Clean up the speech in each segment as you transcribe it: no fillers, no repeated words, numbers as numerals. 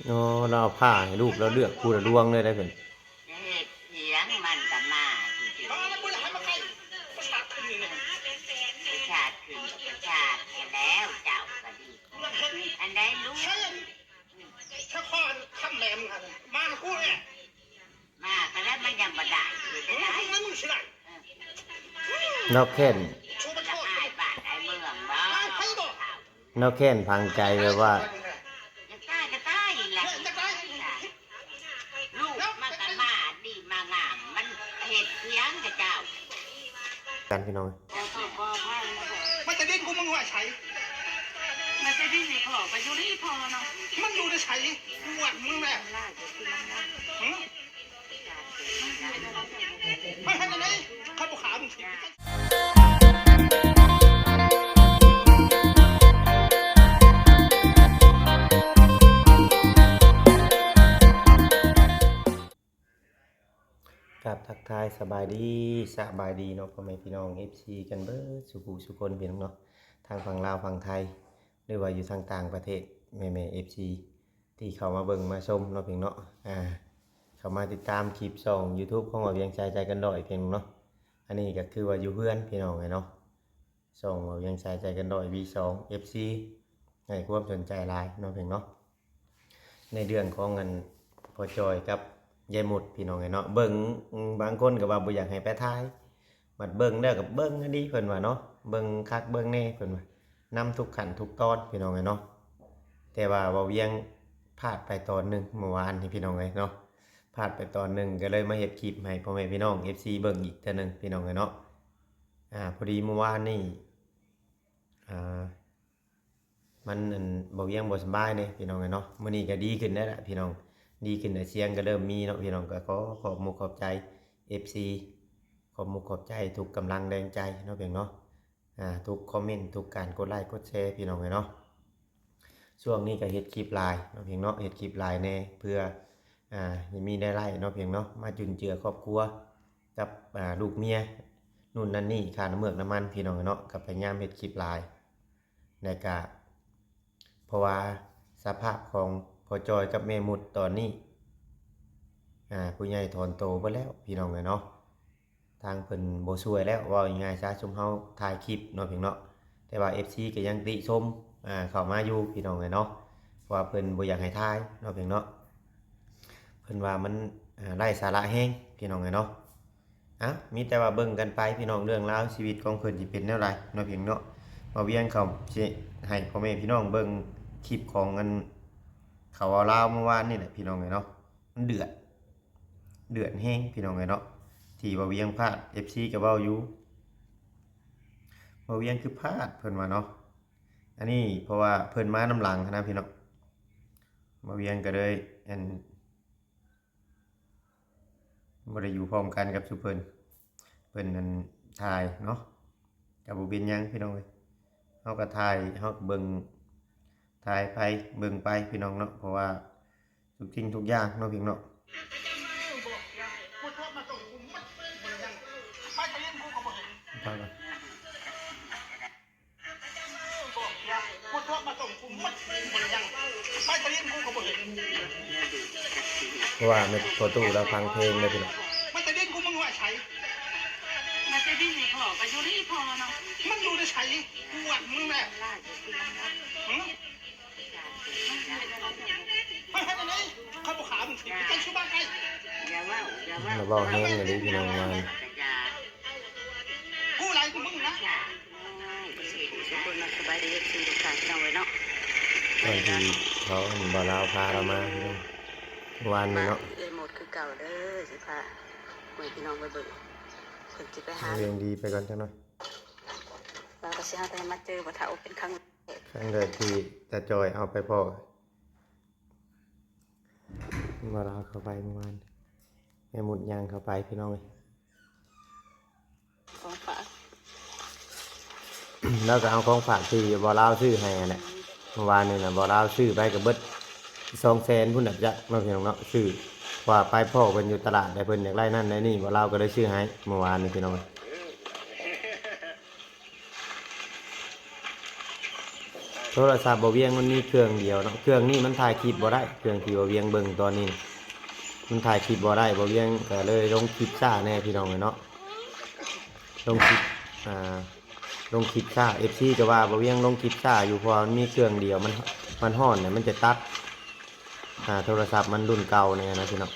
โอ้เราเอาผ้าให้ลูกเราเลือกผู้ละดวงเลยได้เพิ่นจะเฮ็ดเถียงมันกันมาจริงเอาแล้วมึงให้มาใครประสาทขึ้นนี่เนี่ยๆประชาติขึ้นกับประชาติกันแล้วเจ้าก็ดีมันเห็นอันใดรู้ใช่ถ้าข้อทำแหลมกันมากูเนี่ยมาก็แล้วมันยังบ่ได้อยู่จะได้ มึงสิไหน นอกแค้น ชูประ จะ โทษ อายบ้านอายเมืองบ่ ใครบอก นอกแค้นพังใจแบบว่า จะตายก็ตายแหละลูกมันก็มาดีมางามมันเฮ็ดเถียงกับเจ้ากันพี่น้อง บ่ให้นะบ่ มันจะดิ้นกูมึงว่าใช้ มันจะดิ้นสิขอไปอยู่ที่พอเนาะ มันอยู่ในใช้กูหวัดมึงแม่ ล่าจะเถียงนะ ไม่ให้ไหนข้าบุขามึงสิกับทักทายสบายดีเนาะพ่อแม่พี่น้อง FC กันเบิดสุขุสุคนพี่น้องเนาะทางฝั่งลาวฝั่งไทยหรือว่าอยู่ทางต่างประเทศแม่ๆ FC ที่เข้ามาเบิ่งมาชมเนาะพี่น้องเนาะเข้ามาติดตามคลิปช่อง YouTube ของเราเวียงใจใจกันดอยพี่น้องเนาะอันนี้ก็คือว่าอยู่เพื่อนพี่น้องไงเนาะช่องเราเวียงใจใจกันดอย V2 FC ให้ความสนใจหลายเนาะพี่น้องเนาะในเรื่องของเงินพอจอยกับยายหมุดพี่น้องไงเนาะเบิ่งบางคนก็ว่าบ่อยากให้ไปทายบัดเบิ่งได้ก็เบิ่งอันนี้เพิ่นว่าเนาะเบิ่งคักเบิ่งแน่เพิ่นว่านำทุกขั้นทุกตอนพี่น้องไงเนาะแต่ว่าเว้าเวียงพลาดไปตอนนึงเมื่อวานนี่พี่น้องไงเนาะพลาดไปตอนนึงก็เลยมาเฮ็ดคลิปให้พ่อแม่พี่น้อง FC เบิ่งอีกเทื่อนึงพี่น้องไงเนาะพอดีเมื่อวานนี่มันบ่เวียงบ่สบายเด้พี่น้องไงเนาะมื้อนี้ก็ดีขึ้นแล้วล่ะพี่น้องดีขึ้นเสียงก็เริ่มมีเนาะพี่น้องก็ขอบมุกขอบใจ FC ขอบมุกขอบใจทุกกำลังแรงใจเนาะเพียงเนาะทุกคอมเมนต์ทุกการกดไลค์กดแชร์พี่น้องเนาะช่วงนี้ก็เฮ็ดคลิปไลน์เนาะเพียงเนาะเฮ็ดคลิปไลน์แน่เพื่อให้มีได้ไล่เนาะเพียงเนาะมาจุนเจือครอบครัวกับลูกเมียนู่นนั่นนี่ค่าน้ำเมือกน้ำมันพี่น้องเนาะกับพยายามเฮ็ดคลิปไลน์ในกะเพราะว่าสภาพของพอจอยกับแม่มุดตอนนี้ผู้ใหญ่ถอนโตไปแล้วพี่น้องเนาะทางเพิ่นบ่ช่วยแล้วว่าง่ายๆซะชุมเฮาถ่ายคลิปเนาะเพียงเนาะแต่ว่า FC ก็ยังติชมเข้ามาอยู่พี่น้องเนาะว่าเพิ่นบ่อยากให้ถ่ายเนาะเพียงเนาะเพิ่นว่ามันไร้สาระแฮงพี่น้องเนาะมีแต่ว่าเบิ่งกันไปพี่น้องเรื่องราวชีวิตของเพิ่นสิเป็นแนวใดเนาะเพียงเนาะบ่เวียงเขาสิให้พ่อแม่พี่น้องเบิ่งคลิปของอันเขาเอาลาวเมื่อวานนี่แหละพี่น้องเนาะมันเดือดแห้งพี่น้องเนาะที่บ่เวียงพลาด FC ก็เว้าอยู่บ่เวียงคือพลาดเพิ่นว่าเนาะอันนี้เพราะว่าเพิ่นมาน้ำหลังนะพี่น้องบ่เวียงก็เลยบ่ได้อยู่พร้อมกันกับซุเพิ่นนั่นถ่ายเนาะก็บ่เป็นหยังพี่น้องเอ้ยเฮาก็ถ่ายเฮาก็เบิ่งถ่ายไปเบิ่งไปพี่น้องเนาะเพราะว่าทุกสิ่งทุกอย่างเนาะพี่น้องพากันเพราะว่าในประตูเราฟังเพลงเลยพี่น้องมันจะดิ้นกูมึงว่าใช้ มันจะดิ้นสิขอไปอยู่ที่พอเนาะ มันอยู่ในใช้กูหวัดมึงแม่ ล่าจะเถียงนะ ไม่ให้ไหนข้าบุขามึงสิไปชูบ้านใครอย่าว่าเราเว้าแห้งเลยพี่น้องมากูไรกูมึงนะสบายดีสิทุกท่านพี่น้องเนาะ ตอนที่เขาบ่ลาวพาเรามาพี่น้องวันนี้เนาะหมดคือเก่าเด้อสิพาพี่น้องไปเบิ่งเพิ่นสิไปหาเรียงดีไปก่อนจังหน่อยเราก็สิหาแต่มาเจอบ่ถ้าเอาเป็นครั้งแรกที่ตาจอยเอาไปพ่อบ่ลาวเข้าไปเมื่อวานแม่หมุดยางเข้าไปพี่น้องเอ้ยของฝาก แล้วก็เอาของฝากที่บ่ลาวซื้อให้แหละเมื่อวานนี่น่ะบ่ลาวซื้อไปก็เบิด200,000พุ่นน่ะจ้ะเนาะพี่น้องเนาะซื้อว่าไปพ่อเพิ่นอยู่ตลาดได้เพิ่นอยากได้นั่นได้นี่บ่ลาวก็ได้ซื้อให้เมื่อวานนี่พี่น้อง โทรศัพท์บ่เวียงมันมีเครื่องเดียวเนาะเครื่องนี้มันถ่ายคลิปบ่ได้เครื่องที่บ่เวียงเบิ่งตอนนี้มันถ่ายคลิปบ่ได้บ่เวียงก็เลยลงคลิปช้าแน่พี่น้องเนาะลงคลิปลงคลิปช้า FC ก็ว่าบ่เวียงลงคลิปช้าอยู่เพราะมันมีเครื่องเดียวมันฮ้อนเนี่ยมันจะตัดโทรศัพท์มันรุ่นเก่าเนี่ยนะพี่น้อง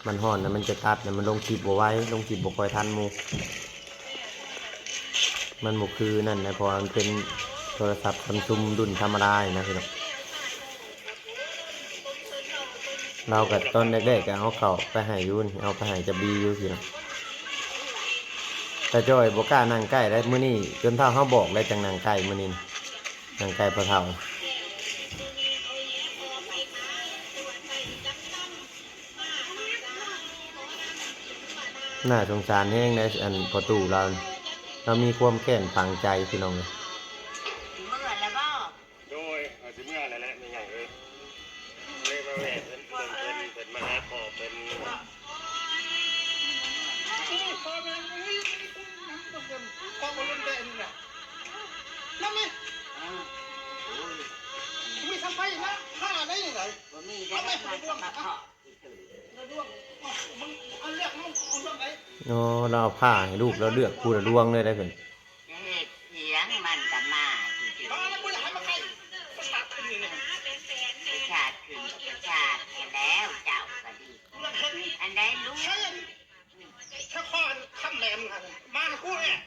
มันฮ้อนนะมันจะตัดเนี่ยมันลงคลิปบ่ไหวลงคลิปบ่ค่อยทันหมู่มันบ่คือนั่นนะเพราะมันเป็นโทรศัพท์ซัมซุงรุ่นธรรมดานะพี่น้องเรากับต้นแรกๆก็เอาเข้าไปให้ยูนเอาไปให้จะบีอยู่พี่น้องแต่จ้อยบ่กล้านั่งใกล้ได้มื้อนี้จนเท่าเฮาบอกแล้วจังนั่งใกล้มื้อนี้นั่งใกล้พอเฒ่าน่าสงสารแฮงในอันประตูเรามีความแค้นฝังใจพี่น้อง เมื่อแล้วบ่ โดยอาจจะเมื่ออะไรแหละไม่ใหญ่เลยเลยมาแหวกเป็นมาหาขอเป็นพอเป็นพอเป็นเด่นน่ะนั่นไงมีทำไมนะฆ่าได้ยังไง บ่มีได้มาขอ มึงเอาเลือกมึงเอาเลือกไหน โอ้เราเอาผ้าให้ลูกเราเลือกคู่ละดวงเลยได้เพิ่น จะเฮ็ดเสียงมันก็มาจริง เอาแล้วกูอยากให้มาใครประสาทขึ้นนี่ ๆประชาติขึ้นประชาติกันแล้วเจ้าก็ดี เราเห็น อันใดรู้ ใช่แค่ข้อทำแหลมกันมากูเนี่ย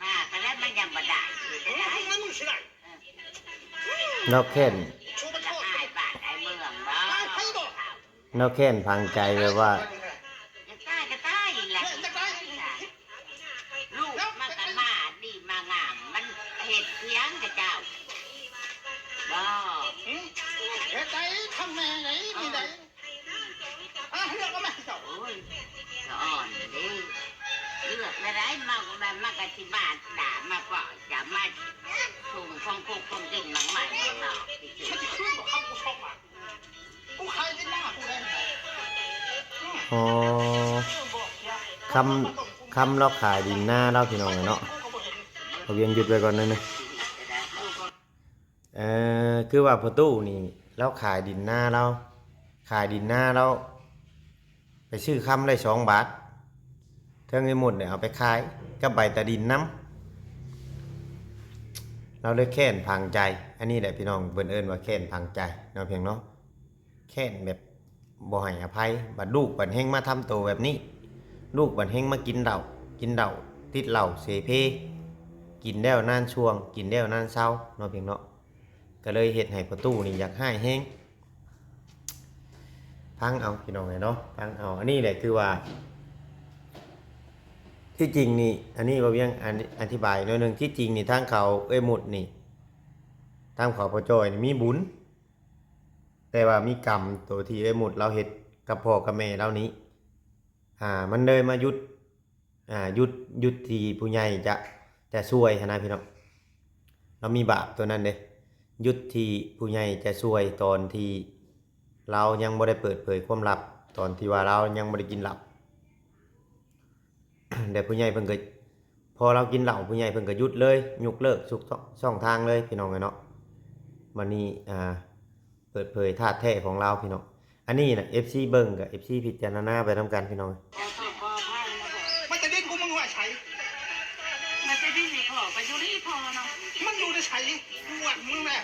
มาก็แล้วมันยังบ่ได้อยู่จะได้ นั่นมึงสิไหน เราแค้น ชูประโท จะ ษ อายบ้านอายเมืองบ่ เราแค้นฝังใจแบบว่า จะตายก็ตายแหละลูกมันก็มาดีมางามมันเฮ็ดเสียงกับเจ้าบ่ เฮ้ยใจทำแม่ไหนนี่ไหนเลือกก็ไม่เจ้า โอ้ยก็อ่อนดิเลือกไม่ได้มากแบบมากะสิบาทด่ามาปล่อยจะมาถุงของคุกของกินมังใหม่เนาะ มันจะขึ้นบอกคำกูชอบอ่ะกูใครที่หน้ากูได้ อ๋อคำเราขายดินหน้าเราพี่น้องเนาะเอาเวียงหยุดไว้ก่อนนึงนะคือว่าประตูนี่เราขายดินหน้าเราขายดินหน้าเราไปซื้อคำได้2 บาทเท่าเงินหมดเนี่ยเอาไปขายกับใบตะดินน้ำเราเลยแค้นพังใจอันนี้แหละพี่น้องเบิ่นเอิ้นว่าแค้นพังใจเนาะเพียงเนาะแค้นแบบบ่ให้อภัยบัดลูกบัดเฮงมาทำตัวแบบนี้ลูกบัดเฮงมากินเหล้าติดเหล้าเสเพกินแล้วนานช่วงกินแล้วนานเศร้าเนาะเพียงเนาะก็เลยเฮ็ดให้ประตูนี่อยากให้แฮงพังเอาพี่น้องเนาะพังเอาอันนี้แหละคือว่าที่จริงนี่อันนี้บ่เวียงอธิบายหน่อยนึงที่จริงนี่ทางเขาหมุดนี่ทางเขาพ่อจ้อยนี่มีบุญแต่ว่ามีกรรมตัวที่หมุดเราเฮ็ดกับพ่อกับแม่เรานี้มันเลยมายุดที่ผู้ใหญ่จะช่วยนะพี่น้องเรามีบาปตัวนั้นเด้ยุดที่ผู้ใหญ่จะช่วยตอนที่เรายังบ่ได้เปิดเผยความลับตอนที่ว่าเรายังบ่ได้กินเหล้า แต่ผู้ใหญ่เพิ่นก็พอเรากินเหล้าผู้ใหญ่เพิ่นก็หยุดเลยยกเลิกทุกช่องทางเลยพี่น้องเนาะวันนี้เปิดเผยธาตุแท้ของเราพี่น้องอันนี้น่ะ FC เบิ่งกับ FC พิจารณาไปนำกันพี่น้อง มันจะดิ้นกูมึงว่าใช้ มันจะได้สิขอไปอยู่นี่พอเนาะ มันอยู่ในใช้กูอ่ะมึงแน่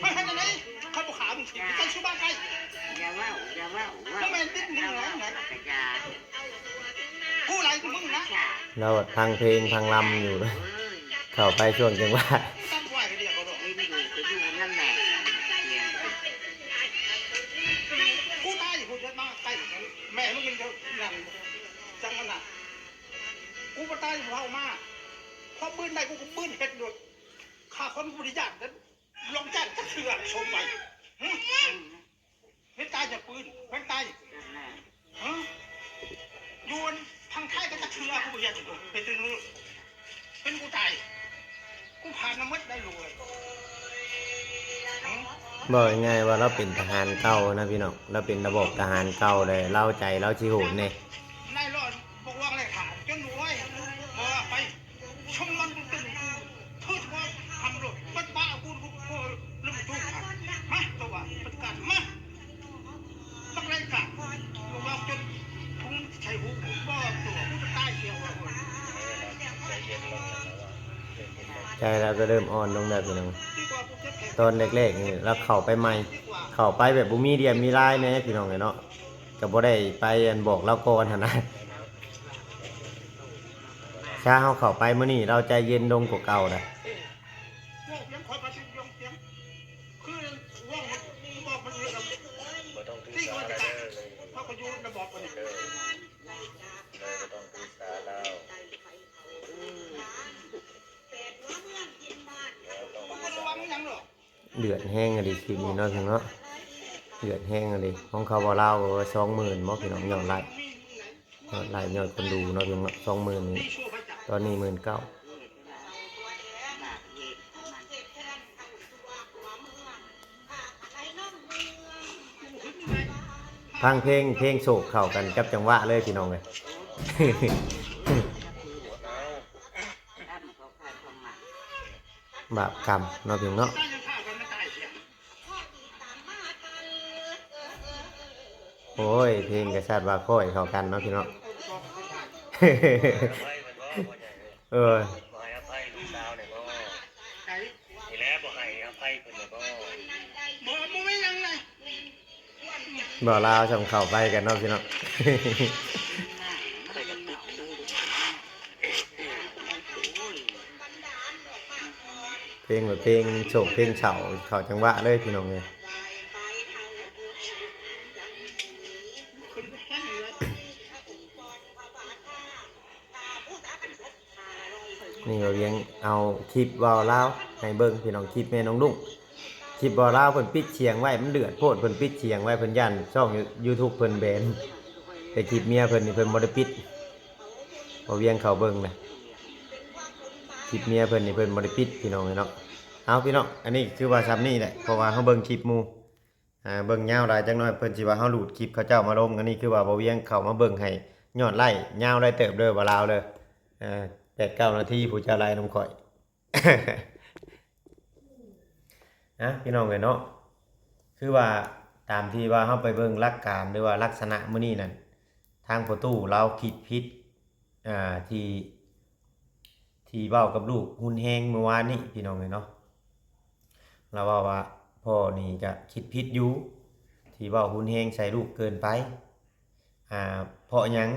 ไม่ให้กันไหนเขาบอกขามึงถีบกันชื่อบ้านใคร อย่าว่า ทำไมดิ้นมึงไหนกูไรกูมึงนะ เราพังเพลงพังลำอยู่เลยเข้าไปช่วงจังหวะ ตั้งไหวกันเดียวก็บอก อยู่นั่นแหละ กูตายอยู่กูจะมาใกล้แม่มึงเป็นนั่นจังขนาดกูมาตายอยู่เฮามาพอปืนได้กูก็ปืนเห็ดด้วยข้าคนบริจาคนั้นลองแจ้งจะเชื่อชมไปเห็ดตายจากปืนเห็ดตายโยนทางไทยก็จะเชื่อกูอยากจะไปถึงเป็นกูตายกูผ่านน้ำมัดได้รวย บอกง่ายๆว่าเราเป็นทหารเก่านะพี่น้องเราเป็นระบบทหารเก่าเลยเล่าใจเราชิโหนเนี่ย นายรอดบอกว่าอะไรขาดจนรวยบอก ใจเราก็เริ่มอ่อนลงแล้วพี่น้อง ดีกว่ากูเจ็บแผล ตอนแรกๆนี่เราเข้าไปใหม่ ดีกว่า เข้าไปแบบบ่มีเดียมมีลายแน่พี่น้องเนาะก็บ่ได้ไปอันบอกเราก่อนหั่นนะถ้าเฮาเข้าไปมื้อนี้เราใจเย็นลงกว่าเก่านะ ว่ายังคอยประชุมยังยังคือว่ามันบอกมันเรื่อง บ่ต้องถือ ที่ สา มัน แล้ จะ ว ตาย เลย เพราะเขาอยู่ในบอกมัน เลยบ่ต้องถือสาแล้ว มันระวังยังหรอ เดือดแห้งอะดิคลิปนี้เนาะพี่น้องเนาะเดือดแห้งอะดิของเขาบ่เล่าว่า20,000บ่พี่น้องยอดไลค์ยอดไลค์ยอดคนดูเนาะพี่น้องเนาะ20,000นี่ นี่ชั่วพระจักร ตอนนี้19,000ฟังเพลงโศกเข้ากันกับจังหวะเลยพี่น้องเอ้ย บาปกรรมเนาะพี่น้องเนาะ ตายยังฆ่ากันไม่ตายเสีย โอ้ยเพลงกระชาติว่าค่อยเข้ากันเนาะพี่น้อง ให้อภัยมันบ่บ่ใหญ่เลย เออ บ่ให้อภัยลูกสาวเนี่ยบ่ ไก่ ทีแล้วบ่ให้อภัยเพิ่นเนี่ยบ่ บอกมันไม่ยังไง บ่ลาวส่งเข้าไปกันเนาะพี่น้อง เพลงแบบเพลงโศกเพลงเฉาเข้าจังหวะเลยพี่น้องเอ้ย ขึ้นแห้งเลย นี่เราเลี้ยงเอาคลิปบ่ลาวให้เบิ่งพี่น้องคลิปแม่น้องลุงคลิปบ่ลาวเพิ่นปิดเสียงไว้มันเดือดโพดเพิ่นปิดเสียงไว้เพิ่นยันช่อง YouTube เพิ่นแบนแต่คลิปเมียเพิ่นนี่เพิ่นบ่ได้ปิดเอาเวียงเข้าเบิ่งนะคลิปเมียเพิ่นนี่เพิ่นบ่ได้ปิดพี่น้องเนาะเอาพี่น้องอันนี้คือว่าซ้ำนี่แหละเพราะว่าเฮาเบิ่งคลิปหมู่เบิ่งยาวหลายจังน้อยเพิ่นสิว่าเฮาหลุดคลิปเขาเจ้ามาลงอันนี้คือว่าบ่เวียงเข้ามาเบิ่งให้ยอดไลค์ยาวไลค์เติบเด้อบ่ลาวเด้อ8-9 นาทีผู้เจ้าไลค์นำข่อย นะพี่น้องเอ้ยเนาะคือว่าตามที่ว่าเฮาไปเบิ่งหลักการหรือว่าลักษณะมื้อนี้นั่นทางประตูเราคิดผิดที่เว้ากับลูกหุ่นแฮงเมื่อวานนี้พี่น้องเอ้ยเนาะเราว่าพ่อนี่ก็คิดผิดอยู่ที่เว้าหุ่นแฮงใส่ลูกเกินไปเพราะหยัง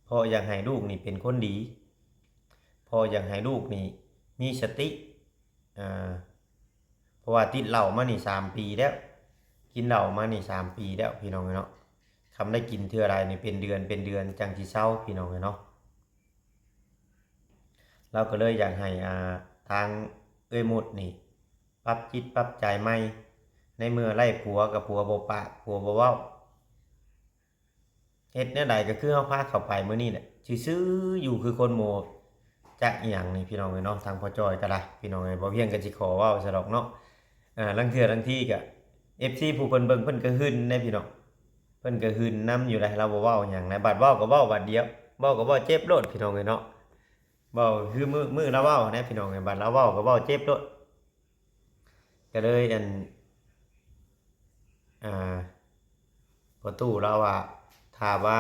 เพราะอยากให้ลูกนี่เป็นคนดีเพราะอยากให้ลูกนี่มีสติเพราะว่าติดเหล้ามานี่3 ปีแล้วกินเหล้ามานี่3 ปีแล้วพี่น้องเนาะทำได้กินเทื่อไรนี่เป็นเดือนจังสิเศร้าพี่น้องเนาะเราก็เลยอยากให้ทางหมดนี่ปรับจิตปรับใจใหม่ในเมื่อไล่ผัวกับผัวบ่ปากผัวบ่เว้าเฮ็ดแนวใดก็คือเฮาพาเข้าไปมื้อนี้แหละซื่อๆอยู่คือคนโมจักอีหยังนี่พี่น้องเนาะทางพ่อจอยก็ได้พี่น้องบ่เพียงก็สิขอเว้าซะดอกเนาะลังเทื่อลังที่ก็ FC ผู้เพิ่นเบิ่งเพิ่นก็หึนได้พี่น้องเพิ่นก็หึนนํอยู่ได้เราบ่เว้าหยังนะบัดเว้าก็เว้าบัดเดียวเว้าก็เว้าเจ็บโลดพี่น้องเนาะเว้าคือมื้อเราเว้านะพี่น้องบัดเราเว้าก็เว้าเจ็บโลดก็เลยประตูเราว่าถ้าว่า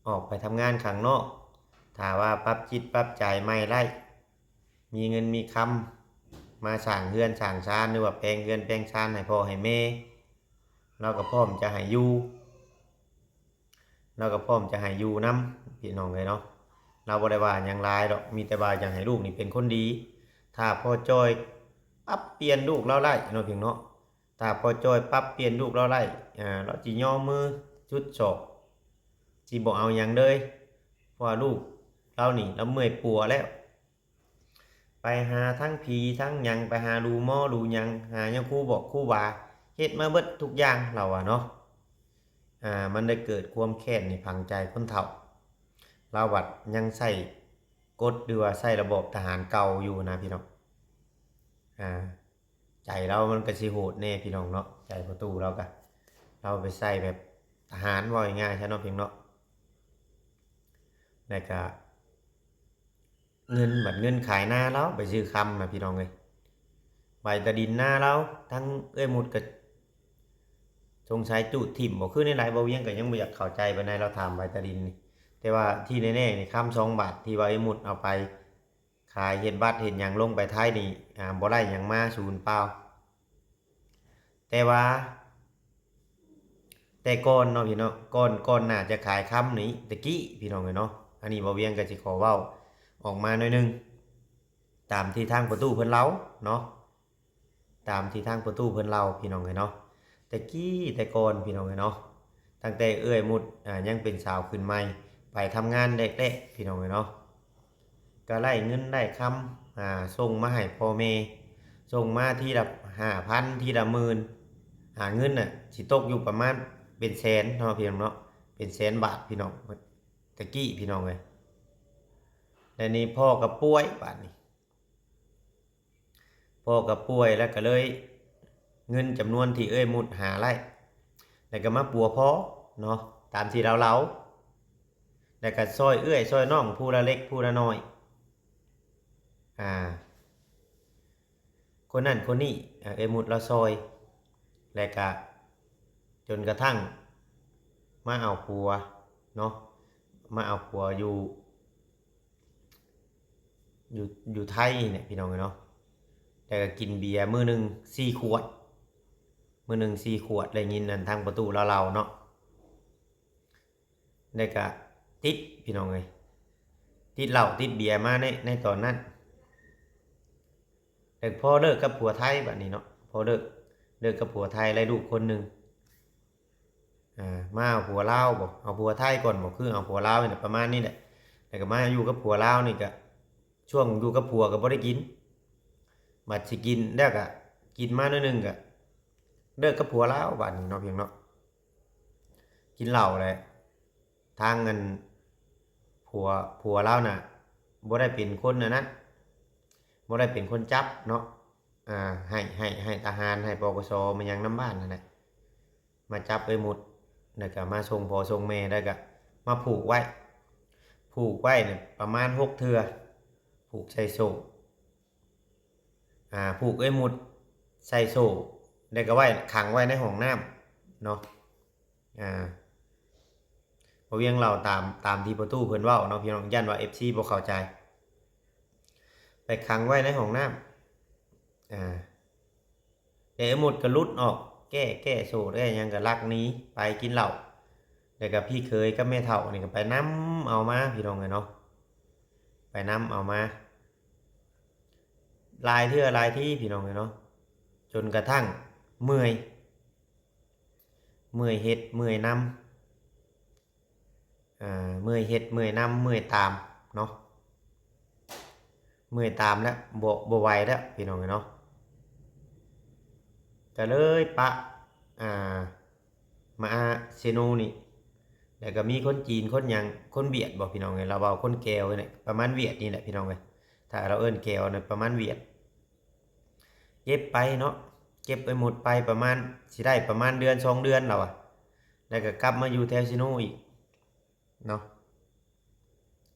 ออกไปทำงานข้างนอกถ้าว่าปรับจิตปรับใจไม่ไล่มีเงินมีคำมาสร้างเฮือนสร้างชานหรือว่าแปลงเฮือนแปลงชานให้พ่อให้แม่เราก็พร้อมจะให้อยู่เราก็พร้อมจะให้อยู่นำพี่น้องเลยเนาะเราบ่ได้ว่าหยังหลายดอกมีแต่ว่าอยากให้ลูกนี่เป็นคนดีถ้าพ่อจ้อยปรับเปลี่ยนลูกเราได้เนาะพี่เนาะถ้าพ่อจ้อยปรับเปลี่ยนลูกเราได้เราสิย่อมือจุดศอกสิบ่เอาหยังเลยเพราะว่าลูกเรานี่เราเมื่อยปัวแล้วไปหาทั้งผีทั้งหยังไปหาดูหมอดูหยังหาหยังครูบอกครูบาเฮ็ดมาเบิดทุกอย่างเราเนาะมันได้เกิดความแค้นในพังใจคนเฒ่าเราวัดยังใส่กฎหรือว่าใส่ระบบทหารเก่าอยู่นะพี่น้องใจเรามันก็สิโหดแน่พี่น้องเนาะใจประตูเราก็เราไปใส่แบบทหารว่าง่ายๆใช่เนาะพี่น้องเนาะแล้วก็เงินบัดเงินขายหน้าแล้วไปซื้อคำนะพี่น้องเลยใบตะดินหน้าแล้วทั้งหมดก็สงสัยจุดถิ่มบ่คือในหลายบ่เวียงก็ยังบ่อยากเข้าใจปานใดเราถามใบตะดินนี่แต่ว่าที่แน่ๆนี่คำ2 บาทที่ว่าหมดเอาไป ขายเฮ็ดบัตรเฮ็ดหยังลงไปไทยนี่บ่ได้หยังมาศูนย์เปล่าแต่ว่าแต่ก่อนเนาะพี่น้องก่อนน่าจะขายคำนี้ตะกี้พี่น้องเอ้ยเนาะอันนี้บ่เวียงก็สิขอเว้าออกมาหน่อยหนึงตามที่ทางประตูเพิ่นเล่าเนาะตามที่ทางประตูเพิ่นเล่าพี่น้องเอ้ยเนาะตะกี้แต่ก่อนพี่น้องเอ้ยเนาะตั้งแต่เอื้อยมุดยังเป็นสาวขึ้นใหม่ไปทำงานแรกๆพี่น้องเอ้ยเนาะก็ไล่เงินได้คำส่งมาให้พ่อแม่ส่งมาทีละ5,000ทีละหมื่นเงินน่ะสิตกอยู่ประมาณเป็นแสนเนาะพี่น้องเนาะเป็นแสนบาทพี่น้องตะกี้พี่น้องเอ้ยแล้วนี่พ่อก็ป่วยบาดนี้พ่อก็ป่วยแล้วก็เลยเงินจำนวนที่เอ้ยมุดหาไล่แล้วก็มาปัวพ่อเนาะตามที่เราเล่าแล้วก็ซอยเอื้อยซอยน้องผู้ละเล็กผู้ละน้อยคนนั้นคนนี้เอ้ยมุดเราซอยแล้วก็จนกระทั่งมาเอาผัวเนาะมาเอาผัวอยู่ไทยเนี่ยพี่น้องเนาะแต่ก็กินเบียร์มื้อหนึ่ง4 ขวดมื้อหนึ่ง4 ขวดอะไรยินนั่นทางประตูเราเนาะแล้วก็ติดพี่น้องเลยติดเหล้าติดเบียร์มาในตอนนั้นแต่พอเลิกกับผัวไทยแบบนี้เนาะพอเลิกกับผัวไทยได้ลูกคนหนึ่งมาเอาผัวลาวบอกเอาผัวไทยก่อนบอกคือเอาผัวลาวเนี่ยประมาณนี้แหละแต่ก็มาอยู่กับผัวลาวนี่ก็ช่วงอยู่กับผัวก็บ่ได้กินบัดสิกินแล้วก็กินมาหน่อยนึงก็เลิกกับผัวลาวบัดนี้เนาะเพียงเนาะกินเหล้าเลยทางเงินผัวลาวน่ะบ่ได้เป็นคนนั้นบ่ได้เป็นคนจับเนาะให้ทหารให้ปกสมายังน้ำบ้านนั่นแหละมาจับไปหมดแล้วก็มาส่งพ่อส่งแม่ได้ก็มาผูกไว้เนี่ยประมาณ6 เทื่อผูกใส่โซ่ผูกหมุดใส่โซ่ได้ก็ไว้ขังไว้ในห้องน้ำเนาะพอเวียงเราตามที่ประตูเพิ่นเว้าเนาะพี่น้องยันว่า FC บ่เข้าใจไปขังไว้ในห้องน้ำแต่หมุดก็หลุดออกแก้โซ่ได้ยังก็ลักหนี้ไปกินเหล้าแล้วก็พี่เคยกับแม่เฒ่านี่ก็ไปนำเอามาพี่น้องเนาะไปนำเอามาลายที่พี่น้องเนาะจนกระทั่งเมื่อยเฮ็ดเมื่อยนำเมื่อยเฮ็ดเมื่อยนำเมื่อยตามเนาะเมื่อยตามแล้วบ่ไหวแล้วพี่น้องเนาะก็เลยปะมาเซโนนี่แล้วก็มีคนจีนคนหยังคนเวียดบอกพี่น้องไงเราเอาคนแก้วเนี่ยประมาณเวียดนี่แหละพี่น้องไงถ้าเราเอิ้นแก้วเนี่ยประมาณเวียดเก็บไปเนาะเก็บไปหมดไปประมาณสิได้ประมาณเดือน2 เดือนแล้วแล้วก็กลับมาอยู่แถวเซโนอีกเนาะ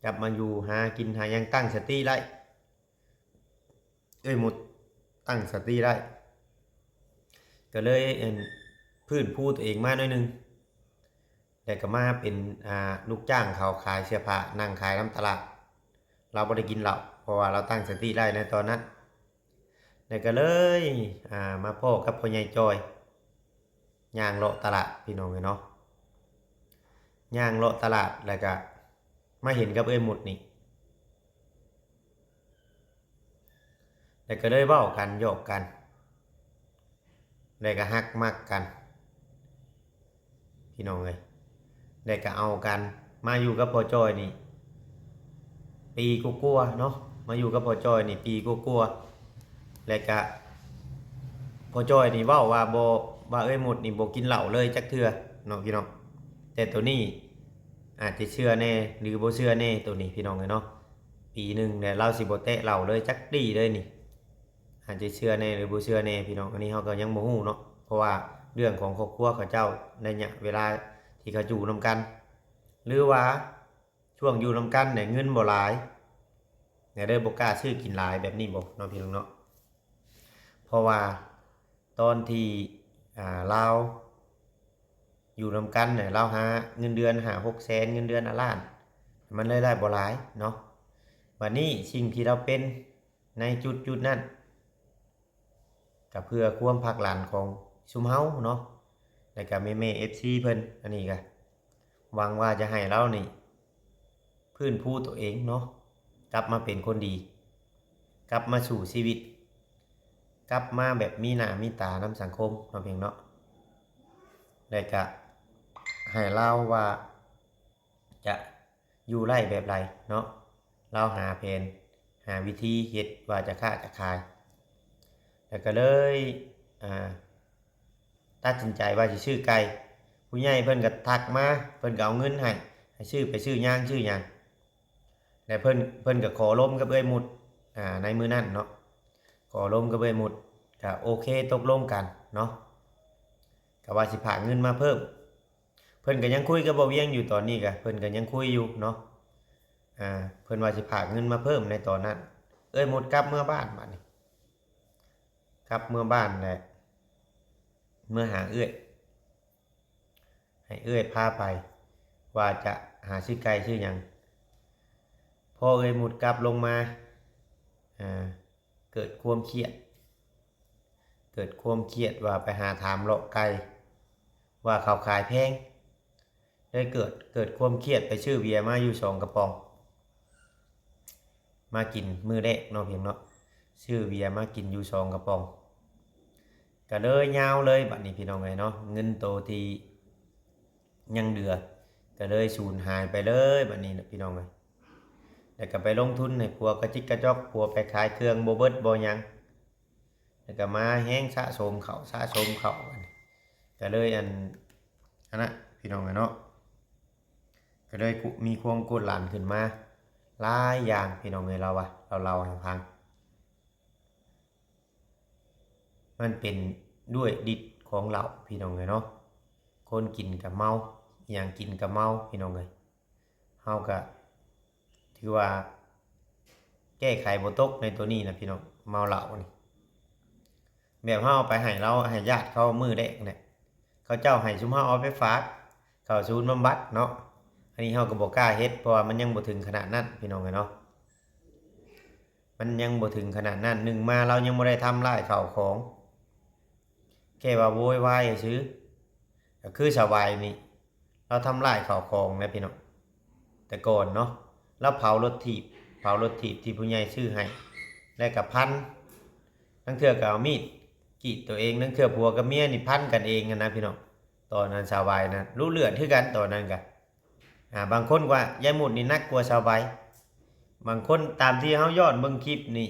กลับมาอยู่หากินหายังตั้งสติได้หมดตั้งสติได้ก็เลยพื้นพูตัวเองมาหน่อยนึงแต่ก็มาเป็นลูกจ้างเขาขายเสื้อผ้านั่งขายน้ำตลาดเราไม่ได้กินเหล้าเพราะว่าเราตั้งสติได้ในตอนนั้นแล้วก็เลยมาพ่อกับพ่อใหญ่จอยย่างเลาะตลาดพี่น้องเนาะย่างเลาะตลาดแล้วก็มาเห็นกับเอ้ยหมดนี่แล้วก็เลยเว้ากันโยกกันแล้วก็ฮักมักกันพี่น้องเลยแล้วก็เอากันมาอยู่กับพ่อจอยนี่ปีกลัวๆเนาะมาอยู่กับพ่อจอยนี่ปีกลัวๆแล้วก็พ่อจอยนี่เว้าว่าเอ้ยหมดนี่บ่กินเหล้าเลยจักเทื่อเนาะพี่น้องแต่ตัวนี้อาจจะเชื่อแน่หรือบ่เชื่อแน่ตัวนี้พี่น้องเนาะปีหนึ่งเนี่ยเราสิบ่เตะเหล้าเลยจักดีเลยนี่อาจจะเชื่อแน่หรือบ่เชื่อแน่พี่น้องอันนี้เขาก็ยังบ่ฮู้เนาะเพราะว่าเรื่องของครอบครัวเขาเจ้าในเนี่ยเวลาที่เขาอยู่นำกันหรือว่าช่วงอยู่นำกันเนี่ยเงินบ่หลายเนี่ยได้บ่กล้าซื้อกินหลายแบบนี้บ่เนาะพี่น้องเนาะเพราะว่าตอนที่เราอยู่นำกันเนี่ยเราหาเงินเดือน6 แสนเงินเดือนล้านมันเลยได้บ่หลายเนาะ วันนี้สิ่งที่เราเป็นในจุดนั้นก็เพื่อความพักหลันของชุมเฮาเนาะแล้วก็แม่ๆ FC เพิ่นอันนี้ก็หวังว่าจะให้เรานี่พื้นภูตัวเองเนาะกลับมาเป็นคนดีกลับมาสู่ชีวิตกลับมาแบบมีหน้ามีตานำสังคมเนาะเพียงเนาะแล้วก็ให้เราว่าจะอยู่ไร่แบบไรเนาะเราหาแผนหาวิธีเฮ็ดว่าจะค้าจะขายแล้วก็เลยตัดสินใจว่าสิซื้อไก่ผู้ใหญ่เพิ่นก็ทักมาเพิ่นก็เอาเงินให้ซื้อไปซื้อย่างชื่อหยังแล้วเพิ่นก็ขอล้มกับเอ้ยหมุดในมื้อนั้นเนาะขอล้มกับเอ้ยหมุดก็โอเคตกลงกันเนาะก็ว่าสิฝากเงินมาเพิ่มเพิ่นก็ยังคุยกับบ่เวียงอยู่ตอนนี้ก็เพิ่นก็ยังคุยอยู่เนาะเพิ่นว่าสิฝากเงินมาเพิ่มในตอนนั้นเอ้ยหมุดกลับเมื่อบ้านบัดนี้กลับเมื่อบ้านแหละเมื่อหาเอื้อยให้เอื้อยพาไปว่าจะหาชื่อไก่ชื่อหยังพอเอื้อยหมุดกลับลงมาเกิดความเครียดว่าไปหาถามเลาะไก่ว่าเขาขายแพงเลยเกิดความเครียดไปชื่อเบียร์มาอยู่2 กระป๋องมากินมื้อแรกเนาะเพียงเนาะชื่อเบียร์มากินอยู่2 กระป๋องก็เลยยาวเลยบัดนี้พี่น้องเนาะเงินโตที่ยังเดือก็เลยสูญหายไปเลยบัดนี้พี่น้องแล้วก็ไปลงทุนให้ผัวกระจิกกระจอกผัวไปขายเครื่องบ่เบิดบ่หยังแล้วก็มาแห้งสะสมเขาก็เลยอันนั้นพี่น้องเนาะก็เลยมีความกดหลั่นขึ้นมาหลายอย่างพี่น้องเราว่าเราให้ฟังมันเป็นด้วยฤทธิ์ของเราพี่น้องเนาะคนกินกับเมาอย่างกินกับเมาพี่น้องเฮาก็ถือว่าแก้ไขบ่ตกในตัวนี้นะพี่น้องเมาเหล้านี่แบบเฮาไปให้เราให้ญาติเขามื้อแรกเนี่ยเขาเจ้าให้ชุมเฮาเอาไปฝากเข้าศูนย์บำบัดเนาะอันนี้เฮาก็บ่กล้าเฮ็ดเพราะว่ามันยังบ่ถึงขนาดนั้นพี่น้องเนาะมันยังบ่ถึงขนาดนั้น1มาเรายังบ่ได้ทำลายข้าวของแค่ว่าโวยวายซื่อก็คือสบายนี่เราทำลายข้าวของนะพี่น้องแต่ก่อนเนาะเราเผารถถีบที่ผู้ใหญ่ซื้อให้แล้วก็พันทั้งเทื่อก็เอามีดกรีดตัวเองทั้งเทื่อผัวกับเมียนี่พันกันเองนะพี่น้องตอนนั้นสบายนะรู้เลือดคือกันตอนนั้นก็บางคนว่ายายหมุดนี่นักกว่าสบายบางคนตามที่เฮาย้อนเบิ่งคลิปนี่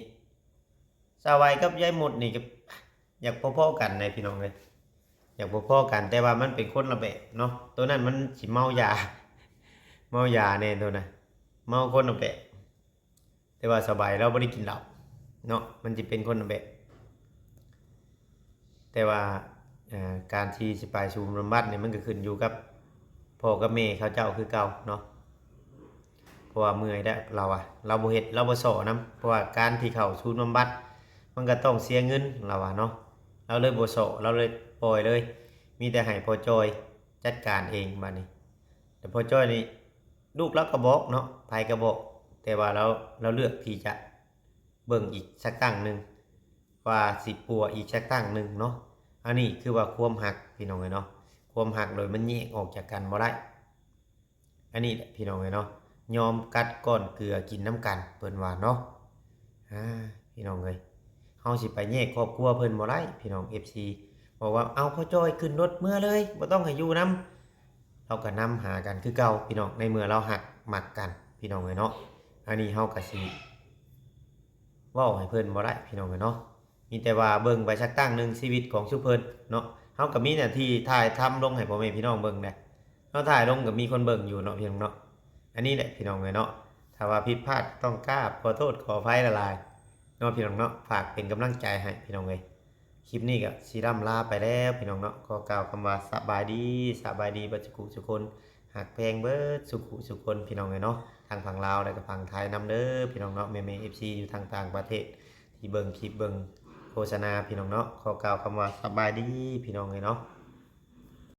สบายกับยายหมุดนี่ก็อยากพอๆกันนะพี่น้องอยากพอๆกันแต่ว่ามันเป็นคนละแบบเนาะตัวนั้นมันสิเมายาแน่ตัวนะเมาคนละแบบแต่ว่าสบายเราไม่ได้กินเหล้าเนาะมันจะเป็นคนละแบบแต่ว่าการที่สิไปสู่บำบัดเนี่ยมันก็ขึ้นอยู่กับพ่อกับแม่เขาเจ้าคือเก่าเนาะเพราะว่าเมื่อยได้เราบ่เฮ็ดเราบ่สอนำเพราะว่าการที่เข้าสู่บำบัดมันก็ต้องเสียเงินเราเนาะเราเลยบ่สอนเราเลยปล่อยเลยมีแต่ให้พ่อจอยจัดการเองบัดนี้แต่พ่อจอยนี่ลูกเราก็บอกเนาะไผก็บอกแต่ว่าเราเลือกที่จะเบิ่งอีกสักตั้งหนึ่งว่าสิปัวอีกสักตั้งหนึ่งเนาะอันนี้คือว่าความหักพี่น้องเนาะความหักโดยมันแยกออกจากกันบ่ได้อันนี้แหละพี่น้องเนาะยอมกัดก้อนเกลือกินน้ำกันเพิ่นว่าเนาะพี่น้องเฮาสิไปแยกครอบครัวเพิ่นบ่ได้พี่น้อง FC บอกว่าเอาพ่อจ้อยขึ้นรถเมื่อเลยบ่ต้องให้อยู่นำเราก็นำหากันคือเก่าพี่น้องในเมื่อเราหักมักกันพี่น้องเนาะอันนี้เฮาก็สิเว้าให้เพิ่นบ่ได้พี่น้องเนาะมีแต่ว่าเบิ่งไปสักตั้งนึงชีวิตของชุเพิ่นเนาะเฮาก็มีหน้าที่ถ่ายทำลงให้พ่อแม่พี่น้องเบิ่งได้เฮาถ่ายลงก็มีคนเบิ่งอยู่เนาะพี่น้องเนาะอันนี้แหละพี่น้องเนาะถ้าว่าผิดพลาดต้องกราบขอโทษขออภัยละลายเนาะพี่น้องเนาะฝากเป็นกำลังใจให้พี่น้องคลิปนี้ก็สิร่ำลาไปแล้วพี่น้องเนาะขอกล่าวคำว่าสบายดีบัดสุคนหักแพงเบิดสุคนพี่น้องเนาะทางฝั่งลาวและก็ฝั่งไทยนำเด้อพี่น้องเนาะแม่ๆ FC อยู่ทางต่างประเทศที่เบิ่งคลิปเบิ่งโฆษณาพี่น้องเนาะขอกล่าวคำว่าสบายดีพี่น้องเนาะ